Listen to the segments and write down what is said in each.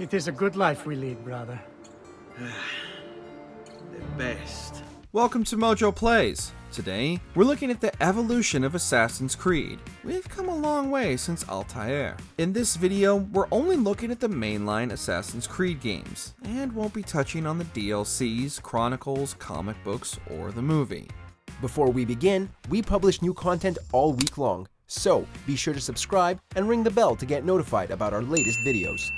It is a good life we lead, brother. The best. Welcome to MojoPlays. Today, we're looking at the evolution of Assassin's Creed. We've come a long way since Altaïr. In this video, we're only looking at the mainline Assassin's Creed games, and won't be touching on the DLCs, Chronicles, comic books, or the movie. Before we begin, we publish new content all week long, so be sure to subscribe and ring the bell to get notified about our latest videos.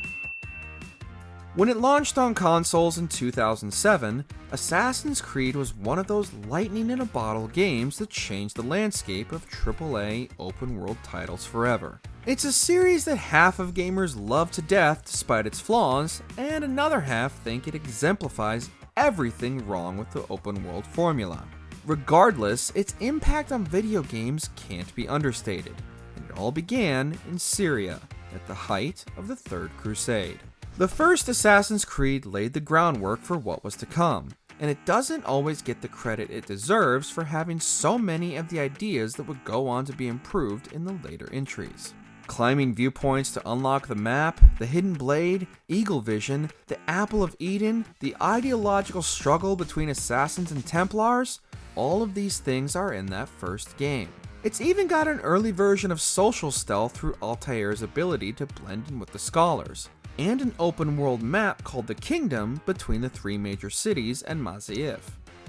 When it launched on consoles in 2007, Assassin's Creed was one of those lightning-in-a-bottle games that changed the landscape of AAA open-world titles forever. It's a series that half of gamers love to death despite its flaws, and another half think it exemplifies everything wrong with the open-world formula. Regardless, its impact on video games can't be understated, and it all began in Syria, at the height of the Third Crusade. The first Assassin's Creed laid the groundwork for what was to come, and it doesn't always get the credit it deserves for having so many of the ideas that would go on to be improved in the later entries. Climbing viewpoints to unlock the map, the hidden blade, eagle vision, the apple of Eden, the ideological struggle between assassins and Templars, all of these things are in that first game. It's even got an early version of social stealth through Altair's ability to blend in with the scholars, and an open-world map called the Kingdom between the three major cities and Masyaf.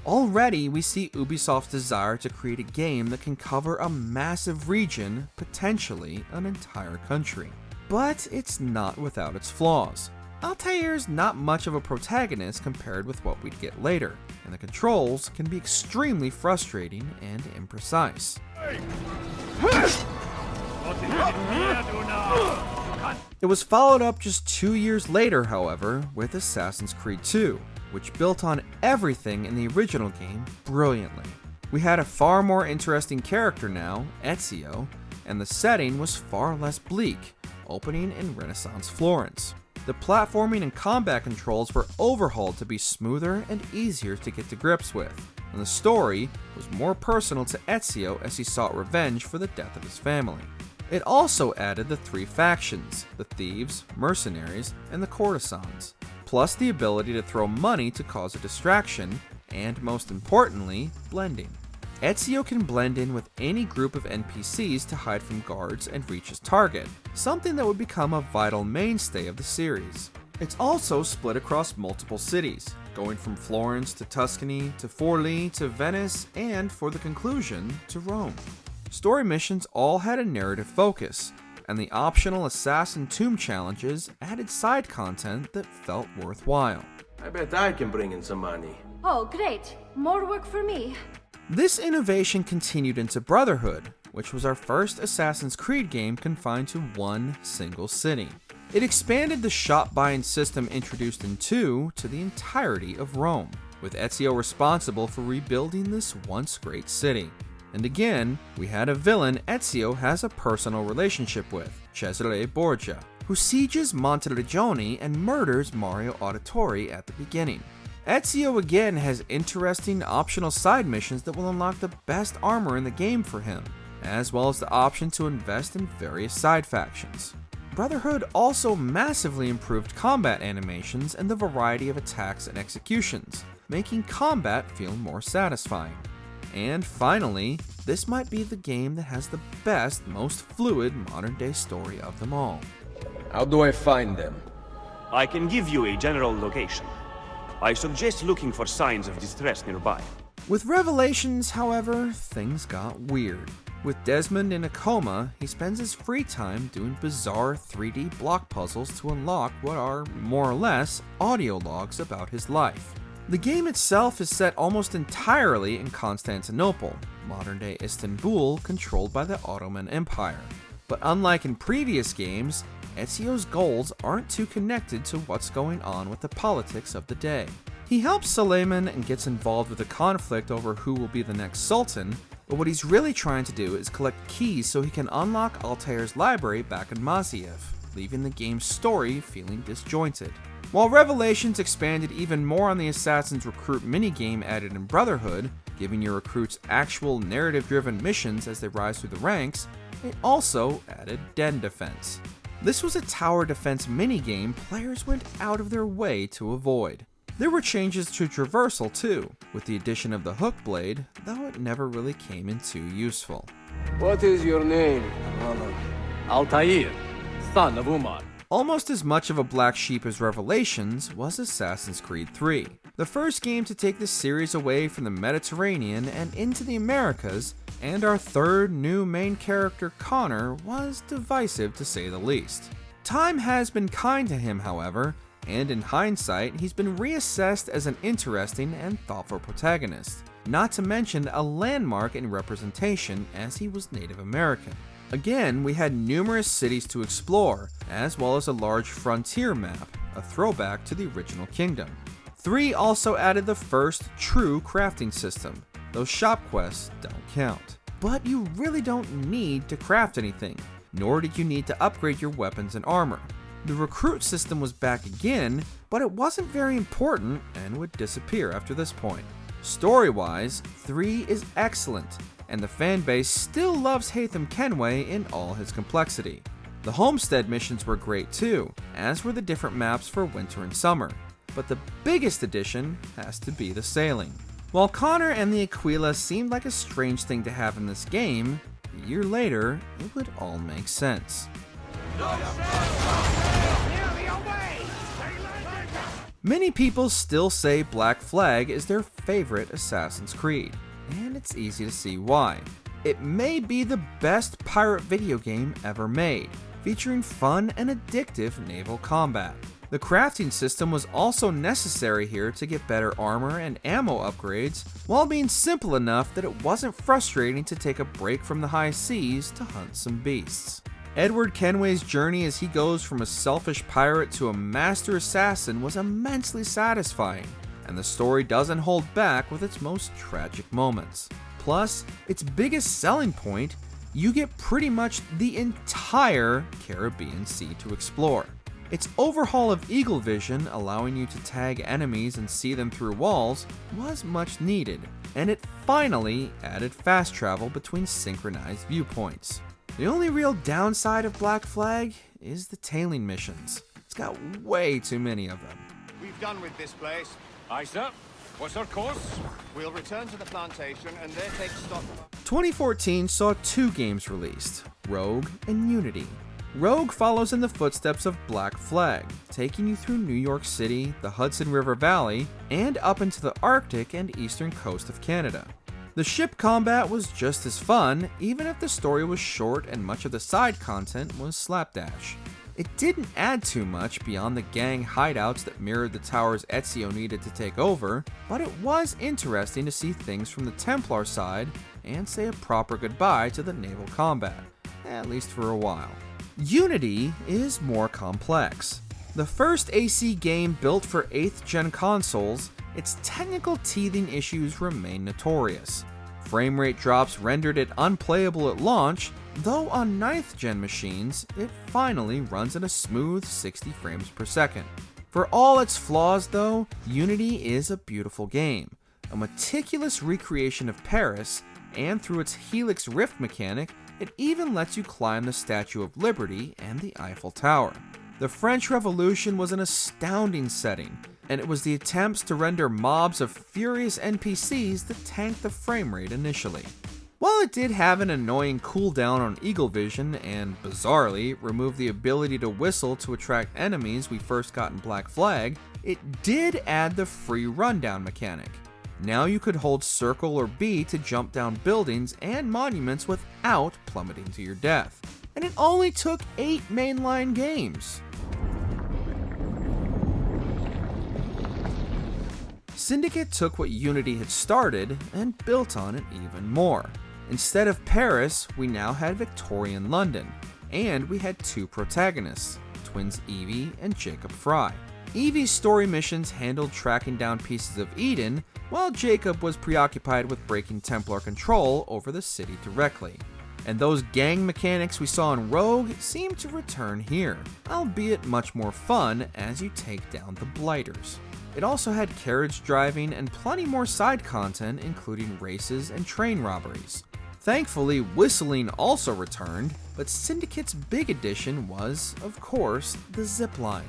Already, we see Ubisoft's desire to create a game that can cover a massive region, potentially an entire country. But it's not without its flaws. Altair's not much of a protagonist compared with what we'd get later, and the controls can be extremely frustrating and imprecise. It was followed up just 2 years later, however, with Assassin's Creed 2, which built on everything in the original game brilliantly. We had a far more interesting character now, Ezio, and the setting was far less bleak, opening in Renaissance Florence. The platforming and combat controls were overhauled to be smoother and easier to get to grips with, and the story was more personal to Ezio as he sought revenge for the death of his family. It also added the three factions, the thieves, mercenaries, and the courtesans, plus the ability to throw money to cause a distraction, and most importantly, blending. Ezio can blend in with any group of NPCs to hide from guards and reach his target, something that would become a vital mainstay of the series. It's also split across multiple cities, going from Florence to Tuscany to Forlì to Venice, and for the conclusion, to Rome. Story missions all had a narrative focus, and the optional Assassin Tomb challenges added side content that felt worthwhile. I bet I can bring in some money. Oh, great. More work for me. This innovation continued into Brotherhood, which was our first Assassin's Creed game confined to one single city. It expanded the shop-buying system introduced in 2 to the entirety of Rome, with Ezio responsible for rebuilding this once great city. And again, we had a villain Ezio has a personal relationship with, Cesare Borgia, who sieges Monteriggioni and murders Mario Auditore at the beginning. Ezio again has interesting optional side missions that will unlock the best armor in the game for him, as well as the option to invest in various side factions. Brotherhood also massively improved combat animations and the variety of attacks and executions, making combat feel more satisfying. And finally, this might be the game that has the best, most fluid modern-day story of them all. How do I find them? I can give you a general location. I suggest looking for signs of distress nearby. With Revelations, however, things got weird. With Desmond in a coma, he spends his free time doing bizarre 3D block puzzles to unlock what are, more or less, audio logs about his life. The game itself is set almost entirely in Constantinople, modern-day Istanbul, controlled by the Ottoman Empire. But unlike in previous games, Ezio's goals aren't too connected to what's going on with the politics of the day. He helps Suleiman and gets involved with the conflict over who will be the next sultan, but what he's really trying to do is collect keys so he can unlock Altair's library back in Masyaf, leaving the game's story feeling disjointed. While Revelations expanded even more on the Assassin's Recruit minigame added in Brotherhood, giving your recruits actual narrative-driven missions as they rise through the ranks, it also added den defense. This was a tower defense minigame players went out of their way to avoid. There were changes to traversal too, with the addition of the hook blade, though it never really came in too useful. What is your name, brother? Altaïr, son of Umar. Almost as much of a black sheep as Revelations was Assassin's Creed 3, the first game to take the series away from the Mediterranean and into the Americas, and our third new main character, Connor, was divisive to say the least. Time has been kind to him, however, and in hindsight, he's been reassessed as an interesting and thoughtful protagonist, not to mention a landmark in representation as he was Native American. Again, we had numerous cities to explore, as well as a large frontier map, a throwback to the original kingdom. 3 also added the first true crafting system, though shop quests don't count. But you really don't need to craft anything, nor did you need to upgrade your weapons and armor. The recruit system was back again, but it wasn't very important and would disappear after this point. Story-wise, 3 is excellent, and the fanbase still loves Haytham Kenway in all his complexity. The homestead missions were great too, as were the different maps for winter and summer, but the biggest addition has to be the sailing. While Connor and the Aquila seemed like a strange thing to have in this game, a year later, it would all make sense. Many people still say Black Flag is their favorite Assassin's Creed, and it's easy to see why. It may be the best pirate video game ever made, featuring fun and addictive naval combat. The crafting system was also necessary here to get better armor and ammo upgrades, while being simple enough that it wasn't frustrating to take a break from the high seas to hunt some beasts. Edward Kenway's journey as he goes from a selfish pirate to a master assassin was immensely satisfying, and the story doesn't hold back with its most tragic moments. Plus, its biggest selling point, you get pretty much the entire Caribbean Sea to explore. Its overhaul of Eagle Vision, allowing you to tag enemies and see them through walls, was much needed, and it finally added fast travel between synchronized viewpoints. The only real downside of Black Flag is the tailing missions. It's got way too many of them. We've done with this place. Aye, sir. What's our course? We'll return to the plantation and there take stock. 2014 saw 2 games released, Rogue and Unity. Rogue follows in the footsteps of Black Flag, taking you through New York City, the Hudson River Valley, and up into the Arctic and eastern coast of Canada. The ship combat was just as fun, even if the story was short and much of the side content was slapdash. It didn't add too much beyond the gang hideouts that mirrored the towers Ezio needed to take over, but it was interesting to see things from the Templar side and say a proper goodbye to the naval combat, at least for a while. Unity is more complex. The first AC game built for 8th gen consoles, its technical teething issues remain notorious. Frame rate drops rendered it unplayable at launch, though on 9th gen machines, it finally runs at a smooth 60 frames per second. For all its flaws though, Unity is a beautiful game, a meticulous recreation of Paris, and through its Helix Rift mechanic, it even lets you climb the Statue of Liberty and the Eiffel Tower. The French Revolution was an astounding setting, and it was the attempts to render mobs of furious NPCs that tanked the frame rate initially. While it did have an annoying cooldown on Eagle Vision and, bizarrely, removed the ability to whistle to attract enemies we first got in Black Flag, it did add the free rundown mechanic. Now you could hold circle or B to jump down buildings and monuments without plummeting to your death. And it only took 8 mainline games. Syndicate took what Unity had started and built on it even more. Instead of Paris, we now had Victorian London, and we had 2 protagonists, twins Evie and Jacob Fry. Evie's story missions handled tracking down pieces of Eden, while Jacob was preoccupied with breaking Templar control over the city directly. And those gang mechanics we saw in Rogue seem to return here, albeit much more fun as you take down the Blighters. It also had carriage driving and plenty more side content, including races and train robberies. Thankfully, whistling also returned, but Syndicate's big addition was, of course, the zipline.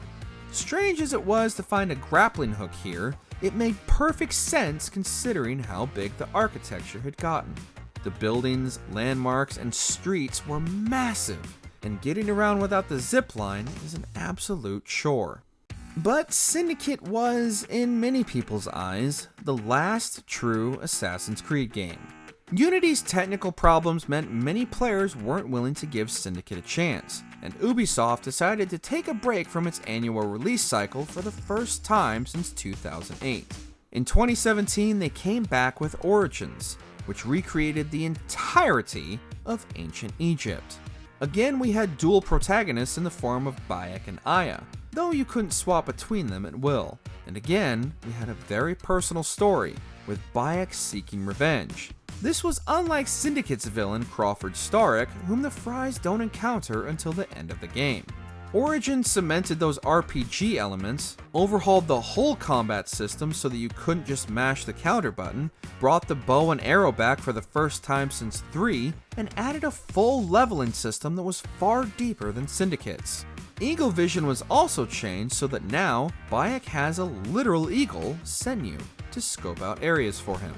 Strange as it was to find a grappling hook here, it made perfect sense considering how big the architecture had gotten. The buildings, landmarks, and streets were massive, and getting around without the zipline is an absolute chore. But Syndicate was, in many people's eyes, the last true Assassin's Creed game. Unity's technical problems meant many players weren't willing to give Syndicate a chance, and Ubisoft decided to take a break from its annual release cycle for the first time since 2008. In 2017, they came back with Origins, which recreated the entirety of ancient Egypt. Again, we had dual protagonists in the form of Bayek and Aya, though you couldn't swap between them at will. And again, we had a very personal story, with Bayek seeking revenge. This was unlike Syndicate's villain Crawford Starrick, whom the Fries don't encounter until the end of the game. Origins cemented those RPG elements, overhauled the whole combat system so that you couldn't just mash the counter button, brought the bow and arrow back for the first time since 3, and added a full leveling system that was far deeper than Syndicate's. Eagle vision was also changed so that now Bayek has a literal eagle, Senyu, to scope out areas for him.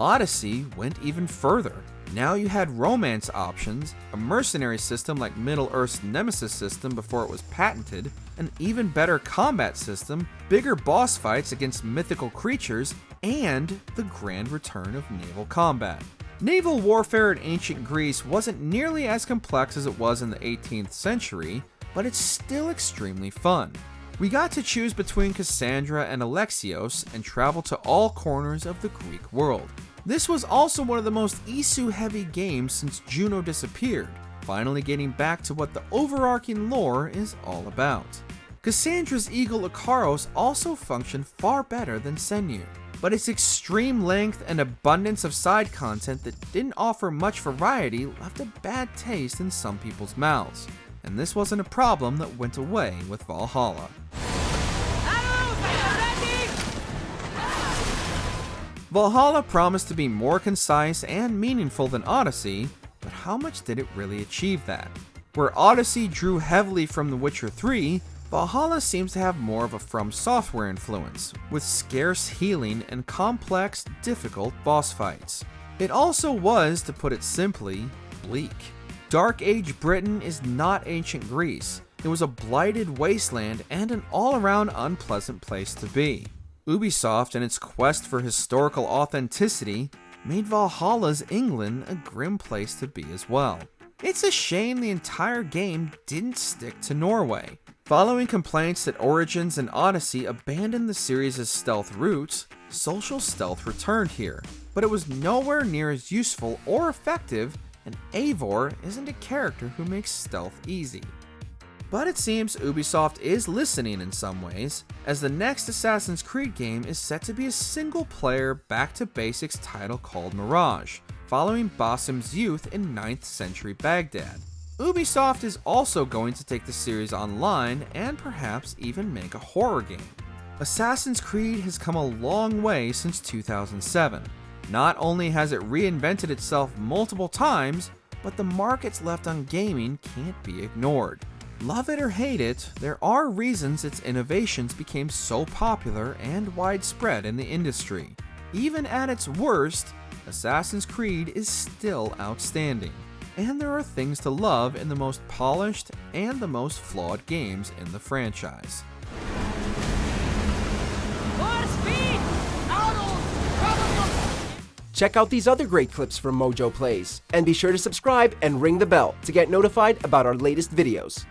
Odyssey went even further. Now you had romance options, a mercenary system like Middle-earth's Nemesis system before it was patented, an even better combat system, bigger boss fights against mythical creatures, and the grand return of naval combat. Naval warfare in ancient Greece wasn't nearly as complex as it was in the 18th century, but it's still extremely fun. We got to choose between Cassandra and Alexios and travel to all corners of the Greek world. This was also one of the most Isu-heavy games since Juno disappeared, finally getting back to what the overarching lore is all about. Cassandra's eagle Ikaros also functioned far better than Senyu, but its extreme length and abundance of side content that didn't offer much variety left a bad taste in some people's mouths, and this wasn't a problem that went away with Valhalla. Valhalla promised to be more concise and meaningful than Odyssey, but how much did it really achieve that? Where Odyssey drew heavily from The Witcher 3, Valhalla seems to have more of a From Software influence, with scarce healing and complex, difficult boss fights. It also was, to put it simply, bleak. Dark Age Britain is not ancient Greece. It was a blighted wasteland and an all-around unpleasant place to be. Ubisoft, in its quest for historical authenticity, made Valhalla's England a grim place to be as well. It's a shame the entire game didn't stick to Norway. Following complaints that Origins and Odyssey abandoned the series' stealth roots, social stealth returned here, but it was nowhere near as useful or effective, and Eivor isn't a character who makes stealth easy. But it seems Ubisoft is listening in some ways, as the next Assassin's Creed game is set to be a single-player, back-to-basics title called Mirage, following Basim's youth in 9th century Baghdad. Ubisoft is also going to take the series online and perhaps even make a horror game. Assassin's Creed has come a long way since 2007. Not only has it reinvented itself multiple times, but the markets left on gaming can't be ignored. Love it or hate it, there are reasons its innovations became so popular and widespread in the industry. Even at its worst, Assassin's Creed is still outstanding, and there are things to love in the most polished and the most flawed games in the franchise. Check out these other great clips from MojoPlays, and be sure to subscribe and ring the bell to get notified about our latest videos.